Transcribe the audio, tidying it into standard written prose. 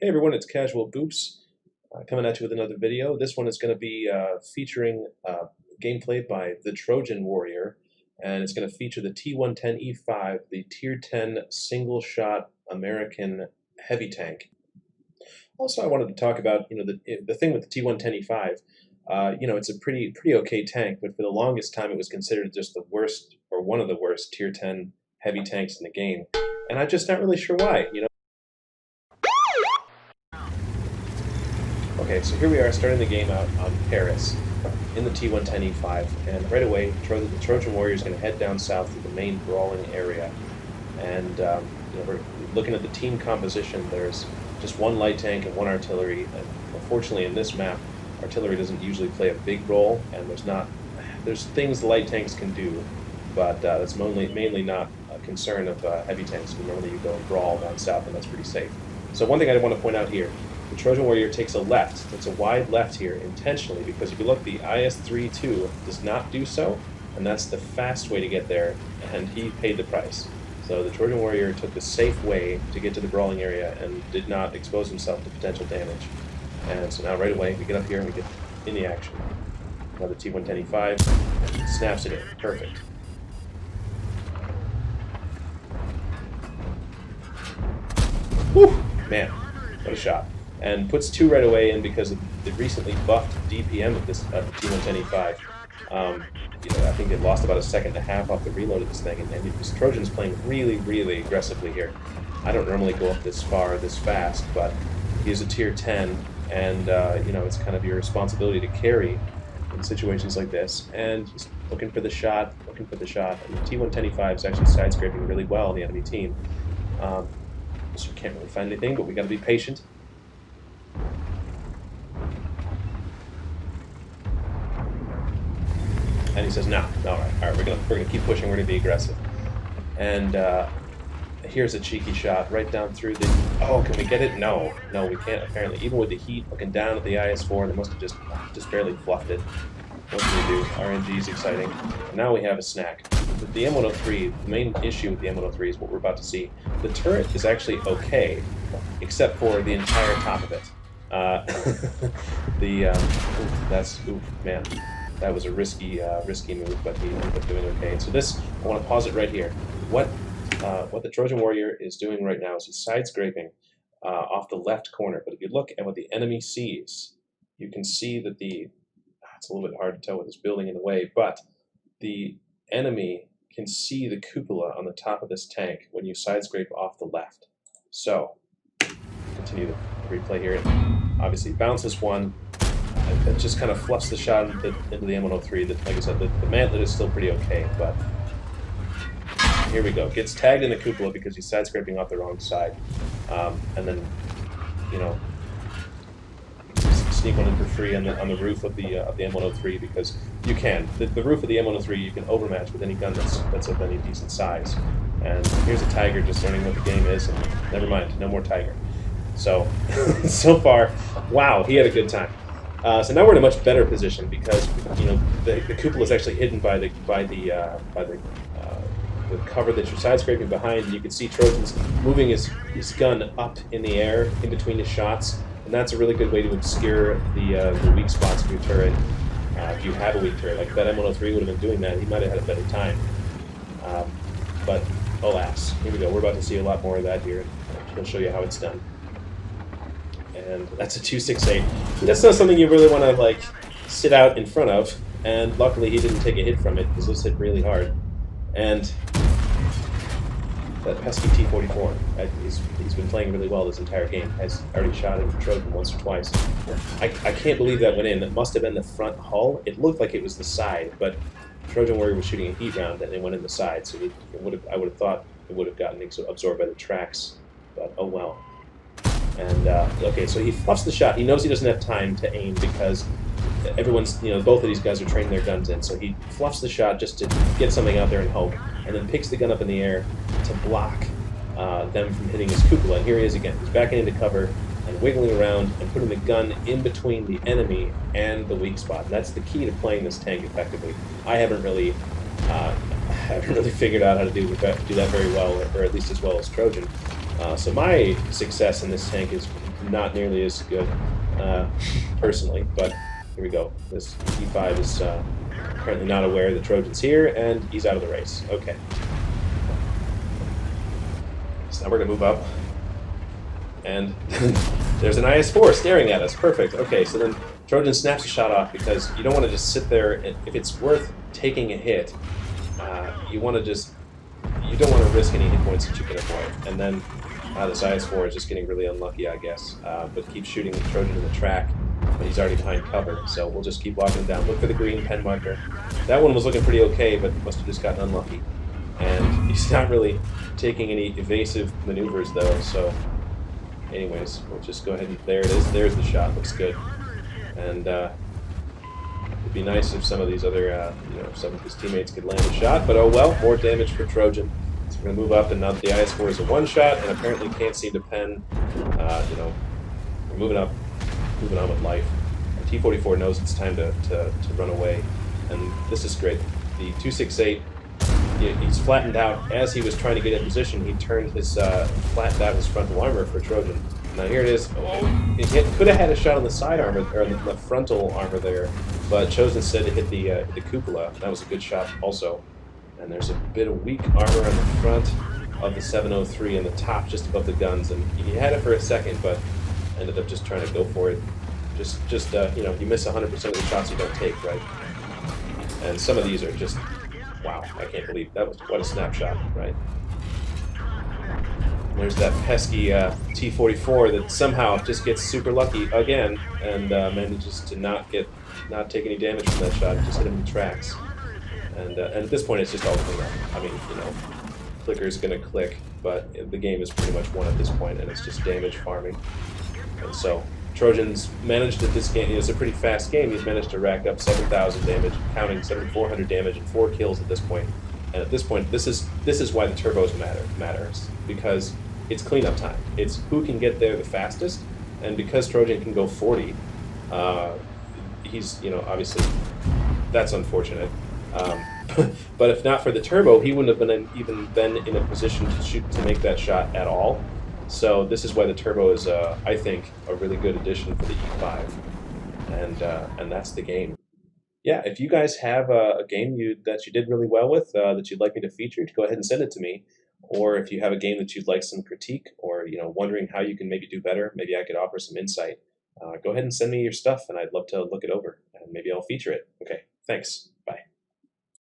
Hey everyone, it's Casual.Boops coming at you with another video. This one is going to be featuring gameplay by TheTrojanWarrior, and it's going to feature the T110E5, the Tier 10 single-shot American heavy tank. Also, I wanted to talk about the thing with the T110E5. It's a pretty okay tank, but for the longest time it was considered just the worst or one of the worst Tier 10 heavy tanks in the game, and I'm just not really sure why. Okay, so here we are starting the game out on Paris in the T110E5, and right away the Trojan Warrior is going to head down south to the main brawling area. And we're looking at the team composition. There's just one light tank and one artillery. And unfortunately, in this map, artillery doesn't usually play a big role, and there's things the light tanks can do, but that's mainly not a concern of heavy tanks. Normally, you go and brawl down south, and that's pretty safe. So one thing I want to point out here. The Trojan Warrior takes a left. It's a wide left here intentionally because if you look, the IS-32 does not do so, and that's the fast way to get there, and he paid the price. So the Trojan Warrior took the safe way to get to the brawling area and did not expose himself to potential damage. And so now right away we get up here and we get in the action. Now the T110E5 snaps it in. Perfect. Whew! Man, what a shot. And puts two right away in because of the recently buffed DPM of the T110E5. I think it lost about a second and a half off the reload of this thing, and this Trojan's playing really aggressively here. I don't normally go up this far, this fast, but he's a tier 10, and it's kind of your responsibility to carry in situations like this. And he's looking for the shot, and the T110E5 is actually side-scraping really well on the enemy team. So you can't really find anything, but we got to be patient. And he says, no, all right, we're gonna keep pushing. We're gonna be aggressive. And here's a cheeky shot right down through the. Oh, can we get it? No, we can't. Apparently, even with the heat looking down at the IS-4, they must have just barely fluffed it. What can we do? RNG is exciting. And now we have a snack. The M103. The main issue with the M103 is what we're about to see. The turret is actually okay, except for the entire top of it. Man. That was a risky move, but he ended up doing okay. So this, I want to pause it right here. What the Trojan Warrior is doing right now is he's side-scraping off the left corner. But if you look at what the enemy sees, you can see that it's a little bit hard to tell with this building in the way, but the enemy can see the cupola on the top of this tank when you side-scrape off the left. So, continue the replay here. It obviously bounces one. It just kind of fluffs the shot into the M103. That, like I said, the mantlet is still pretty okay, but here we go. Gets tagged in the cupola because he's side-scraping off the wrong side, and then sneak one in for free on the roof of the M103 because you can. The roof of the M103 you can overmatch with any gun that's of any decent size. And here's a Tiger just learning what the game is, and never mind, no more Tiger. So so far, wow, he had a good time. So now we're in a much better position because the cupola is actually hidden by the cover that you're side scraping behind, and you can see Trojan's moving his gun up in the air in between his shots, and that's a really good way to obscure the weak spots of your turret. If you have a weak turret, like if that M103 would have been doing that, he might have had a better time. But alas, here we go. We're about to see a lot more of that here. I'll show you how it's done. And that's a 268. That's not something you really want to sit out in front of. And luckily, he didn't take a hit from it because this hit really hard. And that pesky T44, he's been playing really well this entire game. Has already shot at the Trojan once or twice. I can't believe that went in. It must have been the front hull. It looked like it was the side, but Trojan Warrior was shooting a heat round and it went in the side. So I would have thought it would have gotten absorbed by the tracks. But oh well. And okay, so he fluffs the shot. He knows he doesn't have time to aim because everyone's, both of these guys are training their guns in. So he fluffs the shot just to get something out there and hope, and then picks the gun up in the air to block them from hitting his cupola. And here he is again. He's backing into cover and wiggling around and putting the gun in between the enemy and the weak spot. And that's the key to playing this tank effectively. I haven't really figured out how to do that very well, or at least as well as Trojan. So my success in this tank is not nearly as good, personally, but here we go. This E5 is currently not aware the Trojan's here, and he's out of the race. Okay. So now we're going to move up, and there's an IS-4 staring at us. Perfect. Okay, so then Trojan snaps a shot off because you don't want to just sit there. If it's worth taking a hit, you want to just you don't want to risk any hit points that you can avoid. And then this IS-4 is just getting really unlucky, I guess, but keeps shooting the Trojan in the track, but he's already behind cover, so we'll just keep walking down. Look for the green pen marker. That one was looking pretty okay, but must have just gotten unlucky. And he's not really taking any evasive maneuvers, though, so anyways, we'll just go ahead and there it is. There's the shot. Looks good. And it'd be nice if some of these other, some of his teammates could land a shot, but oh well, more damage for Trojan. So we're going to move up, and now the IS-4 is a one-shot, and apparently can't seem to pen. We're moving up, moving on with life. And T-44 knows it's time to run away, and this is great. The 268, he's flattened out. As he was trying to get in position, he turned his, flattened out his frontal armor for Trojan. Now here it is. Oh, it could have had a shot on the side armor, or the frontal armor there, but chose instead to hit the cupola. That was a good shot also. And there's a bit of weak armor on the front of the 703 and the top just above the guns. And he had it for a second, but ended up just trying to go for it. You miss 100% of the shots you don't take, right? And some of these are just, wow, I can't believe that was what a snapshot, right? There's that pesky T-44 that somehow just gets super lucky again and manages to not take any damage from that shot. Just hit him in the tracks. And at this point, it's just all cleanup. I mean, clicker's going to click, but the game is pretty much won at this point, and it's just damage farming. And so Trojans managed at this game. It's a pretty fast game. He's managed to rack up 7,000 damage, counting 7,400 damage and 4 kills at this point. And at this point, this is why the turbos matters, because it's cleanup time. It's who can get there the fastest, and because Trojan can go 40, he's obviously that's unfortunate. But if not for the turbo, he wouldn't have even been in a position to make that shot at all. So this is why the turbo is, I think, a really good addition for the E5, and that's the game. Yeah, if you guys have a game that you did really well with that you'd like me to feature, go ahead and send it to me. Or if you have a game that you'd like some critique, or wondering how you can maybe do better, maybe I could offer some insight. Go ahead and send me your stuff, and I'd love to look it over, and maybe I'll feature it. Okay, thanks.